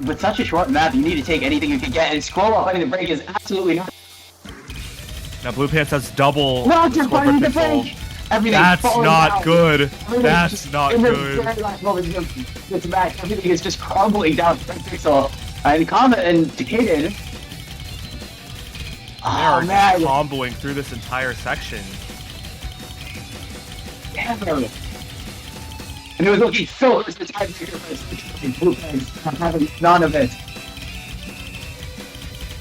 with such a short map, you need to take anything you can get, and Scrollwell fighting the break is absolutely not. Now Blue Pants has double. No, just fighting the break. That's not good. That's not good. In the very last moment of this match, everything is just crumbling down to Red Pixel. And Kama and Decaden. They are comboing through this entire section. Damn. And it was looking so versatile for Blue Pants, having none of it.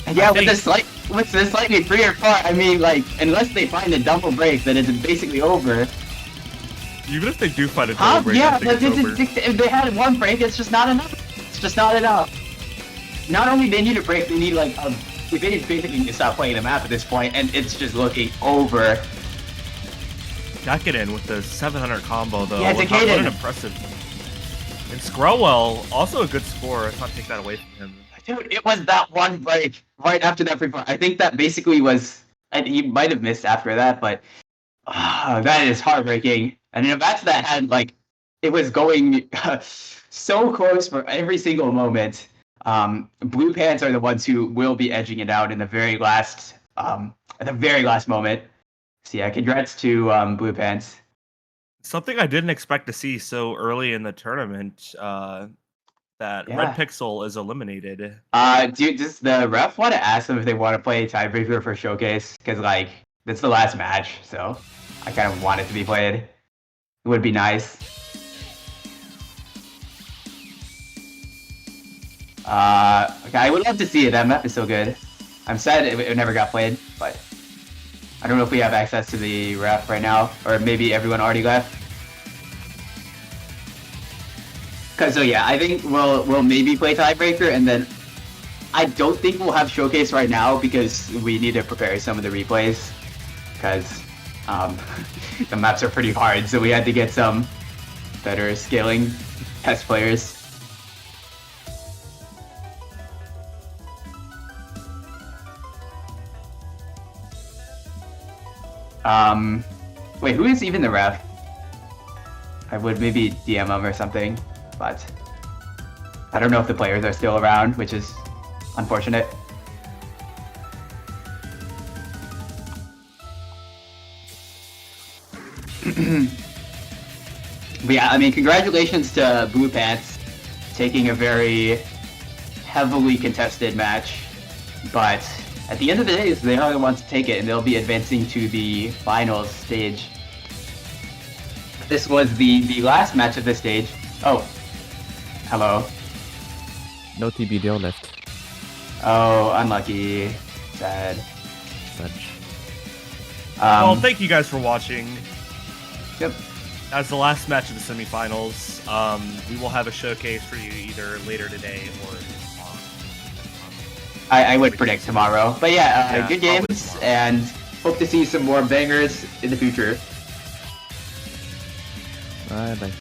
And yeah, with this slightly freer part, I mean, like, unless they find a double break, then it's basically over. Even if they do find a double break, yeah, but if they had one break, it's just not enough. It's just not enough. Not only they need a break, they need like a. They basically need to stop playing the map at this point, and it's just looking over. Decadent with the 700 combo though. Yeah, What an impressive. And Scrowell, also a good score. Let's not take that away from him. Dude, it was that one break right after that free fire. I think that basically was, and he might have missed after that, but that is heartbreaking. And in a match that had like, it was going so close for every single moment. Blue Pants are the ones who will be edging it out in the very last moment. So yeah, congrats to Blue Pants. Something I didn't expect to see so early in the tournament, that Red Yeah. Pixel is eliminated. Does the ref want to ask them if they want to play tiebreaker for Showcase? Because like that's the last match, so I kind of want it to be played. It would be nice. Okay, I would love to see it. That map is so good. I'm sad it never got played, but I don't know if we have access to the ref right now, or maybe everyone already left. Cause so yeah, I think we'll maybe play tiebreaker, and then I don't think we'll have Showcase right now because we need to prepare some of the replays. Because the maps are pretty hard, so we had to get some better scaling test players. Wait, who is even the ref? I would maybe DM him or something, but I don't know if the players are still around, which is unfortunate. But yeah, I mean, congratulations to Blue Pants taking a very heavily contested match, but at the end of the day, they are the ones to take it, and they'll be advancing to the finals stage. This was the last match of this stage. Oh, hello. No TBDL left. Oh, unlucky. Sad. Such. Well, thank you guys for watching. Yep. As the last match of the semifinals, we will have a showcase for you either later today or tomorrow. I would predict tomorrow. But yeah, good probably games, tomorrow. and hope to see some more bangers in the future. Bye bye.